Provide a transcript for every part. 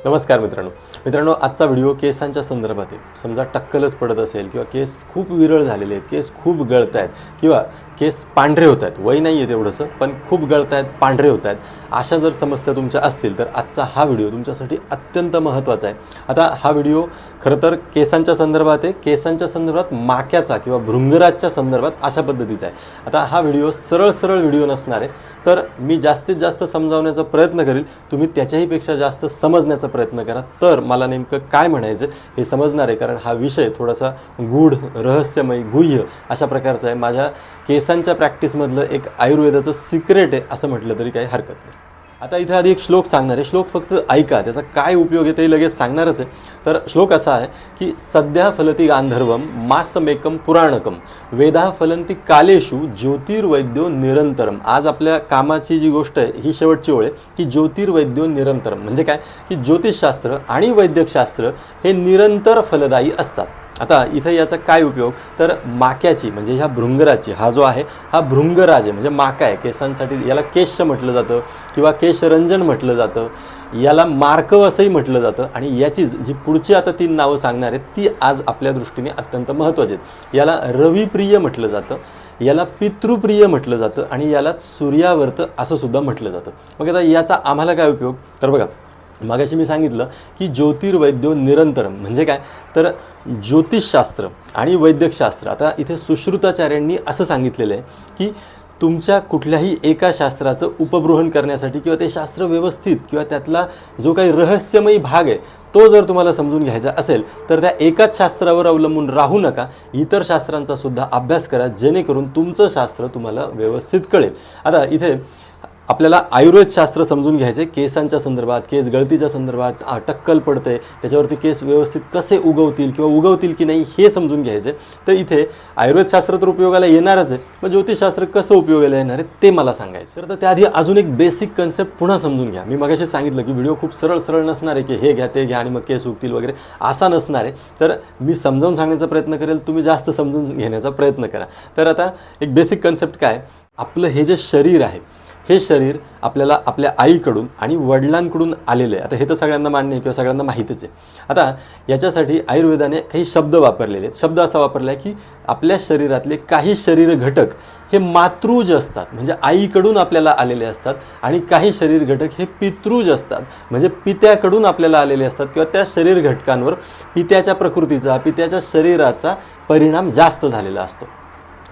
नमस्कार मित्रांनो, आजचा व्हिडिओ केसांच्या संदर्भात आहे. समजा टक्कलच पडत असेल किंवा केस खूप विरळ झालेले आहेत, केस खूप गळत आहेत किंवा केस पांढरे होत आहेत, वय नाही आहे तेवढंसं पण खूप गळत आहेत, पांढरे होत आहेत, अशा जर समस्या तुमच्या असतील तर आजचा हा व्हिडिओ तुमच्यासाठी अत्यंत महत्त्वाचा आहे. आता हा व्हिडिओ खरं तर केसांच्या संदर्भात आहे, केसांच्या संदर्भात माक्याचा किंवा भृंगराजच्या संदर्भात अशा पद्धतीचा आहे. आता हा व्हिडिओ सरळ व्हिडिओ नसणार आहे, तर मी जास्तीत जास्त समजावण्याचा प्रयत्न करेल, तुम्ही त्याच्याहीपेक्षा जास्त समजण्याचा प्रयत्न करा, तर मला नेमकं काय म्हणायचं हे समजणार आहे. कारण हा विषय थोडासा गूढ, रहस्यमय, गुह्य अशा प्रकारचा आहे. माझ्या केसांच्या प्रॅक्टिसमधलं एक आयुर्वेदाचं सिक्रेट आहे असं म्हटलं तरी काही हरकत नाही. आता इथे आधी एक श्लोक सांगणार आहे, श्लोक फक्त ऐका, त्याचा काय उपयोग आहे ते लगेच सांगणारच आहे. तर श्लोक असा आहे की सध्या फलती गांधर्वम मासमेकम पुराणकम वेदा फलंती कालेषु ज्योतिर्वैद्यो निरंतरम. आज आपल्या कामाची जी गोष्ट आहे ही शेवटची ओळ आहे की ज्योतिर्वैद्यो निरंतरम म्हणजे काय की ज्योतिषशास्त्र आणि वैद्यकशास्त्र हे निरंतर फलदायी असतात. आता इथे याचा काय उपयोग, तर माक्याची म्हणजे ह्या भृंगराची, हा जो आहे हा भृंगराज आहे म्हणजे माका आहे केसांसाठी, याला केश म्हटलं जातं किंवा केशरंजन म्हटलं जातं, याला मार्कव असंही म्हटलं जातं. आणि याचीच जी पुढची आता 3 नावं सांगणार आहेत ती आज आपल्या दृष्टीने अत्यंत महत्त्वाची आहेत. याला रविप्रिय म्हटलं जातं, याला पितृप्रिय म्हटलं जातं आणि याला सूर्यावर्त असं सुद्धा म्हटलं जातं. मग आता याचा आम्हाला काय उपयोग, तर बघा मागाशी मी सांगितलं की ज्योतिर्वैद्यो निरंतरम म्हणजे काय, तर ज्योतिषशास्त्र आणि वैद्यकशास्त्र. आता इथे सुश्रुताचार्यांनी असं सांगितलेलं आहे की तुमच्या कुठल्याही एका शास्त्राचं उपबृहन करण्यासाठी किंवा ते शास्त्र व्यवस्थित किंवा त्यातला जो काही रहस्यमयी भाग आहे तो जर तुम्हाला समजून घ्यायचा असेल तर त्या एकाच शास्त्रावर अवलंबून राहू नका, इतर शास्त्रांचा सुद्धा अभ्यास करा, जेणेकरून तुमचं शास्त्र तुम्हाला व्यवस्थित कळेल. आता इथे आपल्याला आयुर्वेदशास्त्र समजून घ्यायचे केसांच्या संदर्भात, केस गळतीच्या संदर्भात, टक्कल पडते त्याच्यावरती केस व्यवस्थित कसे उगवतील किंवा उगवतील की नाही हे समजून घ्यायचे. तर इथे आयुर्वेदशास्त्र तर उपयोगाला येणारच आहे, मग ज्योतिषशास्त्र कसं उपयोगाला येणार आहे ते मला सांगायचं. तर त्याआधी अजून एक बेसिक कन्सेप्ट पुन्हा समजून घ्या. मी मगाशी सांगितलं की व्हिडिओ खूप सरळ नसणार आहे की हे घ्या ते घ्या आणि मग केस उगतील वगैरे, असा नसणार आहे. तर मी समजावून सांगण्याचा प्रयत्न करेल, तुम्ही जास्त समजून घेण्याचा प्रयत्न करा. तर आता एक बेसिक कन्सेप्ट काय, आपलं हे जे शरीर आहे हे शरीर आपल्याला आपल्या आईकडून आणि वडिलांकडून आलेलं आहे. आता हे तर सगळ्यांना मान्य आहे किंवा सगळ्यांना माहीतच आहे. आता याच्यासाठी आयुर्वेदाने काही शब्द वापरलेले आहेत. शब्द असा वापरला आहे की आपल्या शरीरातले काही शरीर घटक हे मातृज असतात म्हणजे आईकडून आपल्याला आलेले असतात आणि काही शरीर घटक हे पितृज असतात म्हणजे पित्याकडून आपल्याला आलेले असतात किंवा त्या शरीर घटकांवर पित्याच्या प्रकृतीचा, पित्याच्या शरीराचा परिणाम जास्त झालेला असतो.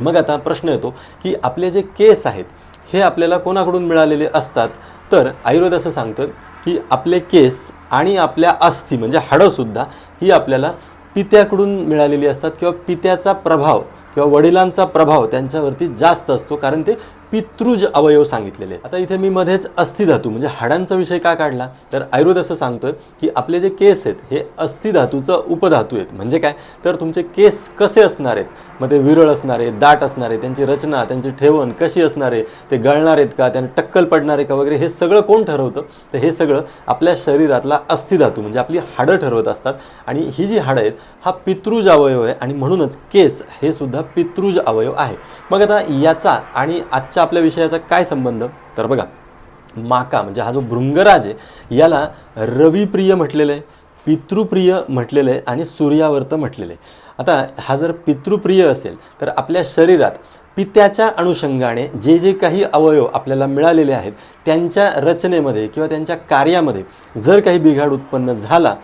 मग आता प्रश्न येतो की आपले जे केस आहेत हे आपल्याला कोणाकडून मिळालेले असतात, तर आयुर्वेद असं सांगतं की आपले केस आणि आपल्या अस्थी म्हणजे हाडंसुद्धा ही आपल्याला पित्याकडून मिळालेली असतात किंवा पित्याचा प्रभाव किंवा वडिलांचा प्रभाव त्यांच्यावरती जास्त असतो, कारण ते पितृज अवयव सांगितलेले. आता इथे मी मध्येच अस्थिधातू म्हणजे हाडांचा विषय का काढला, तर आयुर्वेद असं सांगतोय की आपले जे केस आहेत हे अस्थिधातूचं उपधातू आहेत. म्हणजे काय, तर तुमचे केस कसे असणार आहेत, मग ते विरळ असणार आहे, दाट असणार आहे, त्यांची रचना, त्यांची ठेवण कशी असणार आहे, ते गळणार आहेत का, त्यांना टक्कल पडणार आहे का वगैरे, हे सगळं कोण ठरवतं, तर हे सगळं आपल्या शरीरातला अस्थिधातू म्हणजे आपली हाडं ठरवत असतात. आणि ही जी हाडं आहेत हा पितृज अवयव आहे आणि म्हणूनच केस हे सुद्धा पितृज अवयव आहे. मग आता याचा आणि आजच्या आपल्या विषयाचा काय संबंध, तर बघा माका म्हणजे हा जो भृंगराज आहे याला रविप्रिय म्हटलेलं आहे, पितृप्रिय म्हटलेलं आहे आणि सूर्यावर्त म्हटलेलं आहे. आता हा जर पितृप्रिय असेल तर आपल्या शरीरात पित्याच्या अनुषंगाने जे जे काही अवयव आपल्याला मिळालेले आहेत त्यांच्या रचनेमध्ये किंवा त्यांच्या कार्यामध्ये जर काही बिघाड उत्पन्न झाला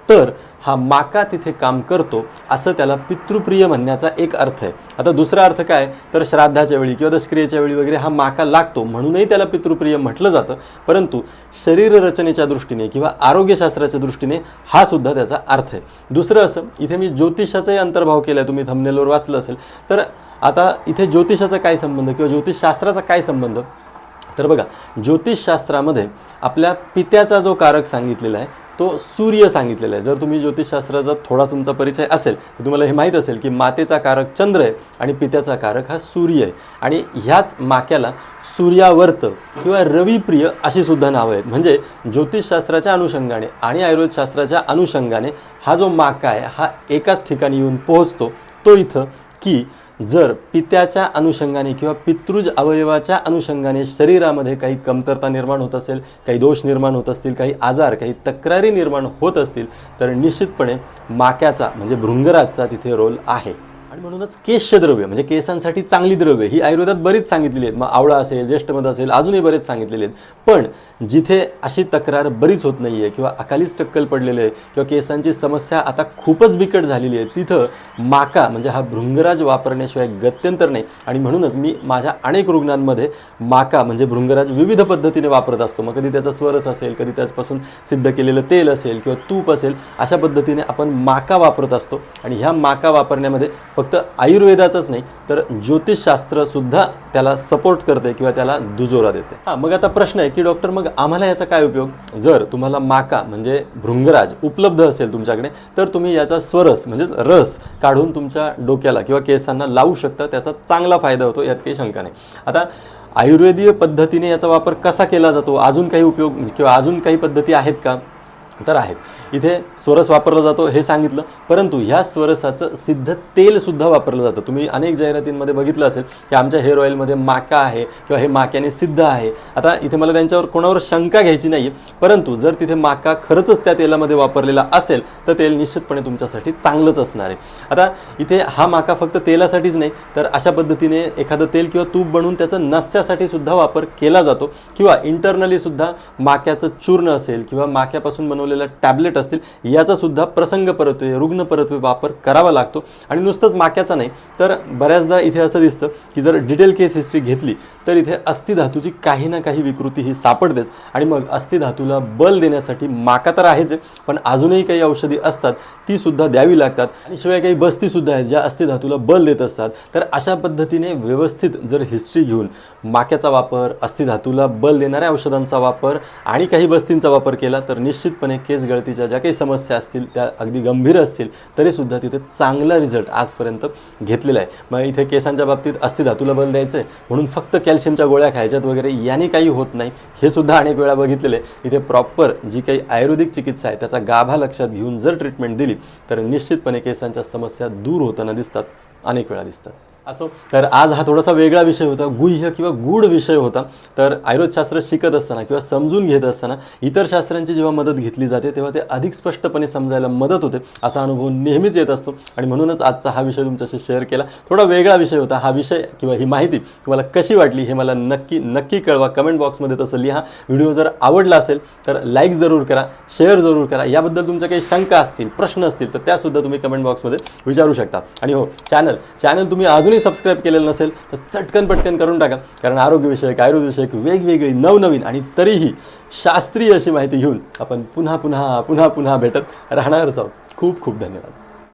तर हा माका तिथे काम करतो, असं त्याला पितृप्रिय म्हणण्याचा एक अर्थ आहे. आता दुसरा अर्थ काय, तर श्राद्धाच्या वेळी किंवा दशक्रियेच्या वेळी वगैरे हा माका लागतो म्हणूनही त्याला पितृप्रिय म्हटलं जातं. परंतु शरीर रचनेच्या दृष्टीने किंवा आरोग्यशास्त्राच्या दृष्टीने हा सुद्धा त्याचा अर्थ आहे. दुसरं असं, इथे मी ज्योतिषाचाही अंतर्भाव केला आहे, तुम्ही थंबनेलवर वाचलं असेल. तर आता इथे ज्योतिषाचा काय संबंध किंवा ज्योतिषशास्त्राचा काय संबंध, तर बघा ज्योतिषशास्त्रामध्ये आपल्या पित्याचा जो कारक सांगितलेला आहे तो सूर्य सांगितलेला आहे. जर तुम्ही ज्योतिषशास्त्राचा थोडा तुमचा परिचय असेल तर तुम्हाला हे माहीत असेल की मातेचा कारक चंद्र आहे आणि पित्याचा कारक हा सूर्य आहे. आणि ह्याच माक्याला सूर्यावर्त किंवा रविप्रिय अशी सुद्धा नावं आहेत. म्हणजे ज्योतिषशास्त्राच्या अनुषंगाने आणि आयुर्वेदशास्त्राच्या अनुषंगाने हा जो माका आहे हा एकाच ठिकाणी येऊन पोहोचतो. तो इथं की जर पित्याच्या अनुषंगाने किंवा पितृज अवयवाच्या अनुषंगाने शरीरामध्ये काही कमतरता निर्माण होत असेल, काही दोष निर्माण होत असतील, काही आजार, काही तक्रारी निर्माण होत असतील, तर निश्चितपणे माक्याचा म्हणजे भृंगराजचा तिथे रोल आहे. आणि म्हणूनच केशद्रव्य म्हणजे केसांसाठी चांगली द्रव्य ही आयुर्वेदात बरीच सांगितलेली आहेत. मग आवळा असेल, ज्येष्ठमध असेल, अजूनही बरेच सांगितलेले आहेत. पण जिथे अशी तक्रार बरीच होत नाही आहे किंवा अकालीच टक्कल पडलेले आहे किंवा केसांची समस्या आता खूपच बिकट झालेली आहे, तिथं माका म्हणजे हा भृंगराज वापरण्याशिवाय गत्यंतर नाही. आणि म्हणूनच मी माझ्या अनेक रुग्णांमध्ये माका म्हणजे भृंगराज विविध पद्धतीने वापरत असतो. मग कधी त्याचा स्वरस असेल, कधी त्याच्यापासून सिद्ध केलेलं तेल असेल किंवा तूप असेल, अशा पद्धतीने आपण माका वापरत असतो. आणि ह्या माका वापरण्यामध्ये फक्त आयुर्वेदाचंच नाही तर ज्योतिषशास्त्र सुद्धा त्याला सपोर्ट करते किंवा त्याला दुजोरा देते. मग आता प्रश्न आहे की डॉक्टर मग आम्हाला याचा काय उपयोग? जर तुम्हाला माका म्हणजे भृंगराज उपलब्ध असेल तुमच्याकडे तर तुम्ही याचा स्वरस म्हणजेच रस काढून तुमच्या डोक्याला किंवा केसांना लावू शकता. त्याचा चांगला फायदा होतो, यात काही शंका नाही. आता आयुर्वेदीय पद्धतीने याचा वापर कसा केला जातो, अजून काही उपयोग किंवा अजून काही पद्धती आहेत का? तर आहेत. इथे स्वरस वापरला जातो हे सांगितलं, परंतु ह्या स्वरसाचं सिद्ध तेल सुद्धा वापरलं जातं. तुम्ही अनेक जाहिरातींमध्ये बघितलं असेल की आमच्या हेअर ऑइलमध्ये माका आहे किंवा हे माक्याने सिद्ध आहे. आता इथे मला त्यांच्यावर कोणावर शंका घ्यायची नाही आहे, परंतु जर तिथे माका खरंच त्या तेलामध्ये वापरलेला असेल तर तेल निश्चितपणे तुमच्यासाठी चांगलंच असणार आहे. आता इथे हा माका फक्त तेलासाठीच नाही तर अशा पद्धतीने एखादं तेल किंवा तूप बनवून त्याचं नस्यासाठी सुद्धा वापर केला जातो किंवा इंटरनली सुद्धा माक्याचं चूर्ण असेल किंवा माक्यापासून बनवलेला टॅबलेट असतील याचा सुद्धा प्रसंग परत्वे, रुग्ण परत्वे वापर करावा लागतो. आणि नुसतंच माक्याचा नाही तर बऱ्याचदा इथे असं दिसतं की जर डिटेल केस हिस्ट्री घेतली तर इथे अस्थिधातूची काही ना काही विकृती ही सापडतेच. आणि मग अस्थिधातूला बल देण्यासाठी माका तर आहेच, पण अजूनही काही औषधी असतात ती सुद्धा द्यावी लागतात. आणि शिवाय काही बस्ती सुद्धा आहेत ज्या अस्थिधातूला बल देत असतात. तर अशा पद्धतीने व्यवस्थित जर हिस्ट्री घेऊन माक्याचा वापर, अस्थिधातूला बल देणाऱ्या औषधांचा वापर आणि काही बस्तींचा वापर केला तर निश्चितपणे केस गळतीच्या ज्या काही समस्या असतील त्या अगदी गंभीर असतील तरी सुद्धा तिथे चांगला रिझल्ट आजपर्यंत घेतलेला आहे. मग इथे केसांच्या बाबतीत अस्थिधातूला बल द्यायचं आहे म्हणून फक्त कॅल्शियमच्या गोळ्या खायच्यात वगैरे याने काही होत नाही, हे सुद्धा अनेक वेळा बघितलेलं आहे. इथे प्रॉपर जी काही आयुर्वेदिक चिकित्सा आहे त्याचा गाभा लक्षात घेऊन जर ट्रीटमेंट दिली तर निश्चितपणे केसांच्या समस्या दूर होताना दिसतात, अनेक वेळा दिसतात. असो, तर आज हा थोडासा वेगळा विषय होता, गुह्य किंवा गूढ विषय होता. तर आयुर्वेदशास्त्र शिकत असताना किंवा समजून घेत असताना इतर शास्त्रांची जेव्हा मदत घेतली जाते तेव्हा ते अधिक स्पष्टपणे समजायला मदत होते, असा अनुभव नेहमीच येत असतो. आणि म्हणूनच आजचा हा विषय तुमच्याशी शेअर केला. थोडा वेगळा विषय होता. हा विषय किंवा ही माहिती तुम्हाला कशी वाटली हे मला नक्की कळवा, कमेंट बॉक्समध्ये तसं लिहा. व्हिडिओ जर आवडला असेल तर लाईक जरूर करा, शेअर जरूर करा. याबद्दल तुमच्या काही शंका असतील, प्रश्न असतील तर त्यासुद्धा तुम्ही कमेंट बॉक्समध्ये विचारू शकता. आणि हो, चॅनल तुम्ही अजून सबस्क्राईब केलेलं नसेल तर चटकन पटकन करून टाका, कारण आरोग्यविषयक, आयुर्वेदविषयक वेगवेगळी नवनवीन आणि तरीही शास्त्रीय अशी माहिती घेऊन आपण पुन्हा भेटत राहणारच आहोत. खूप खूप धन्यवाद.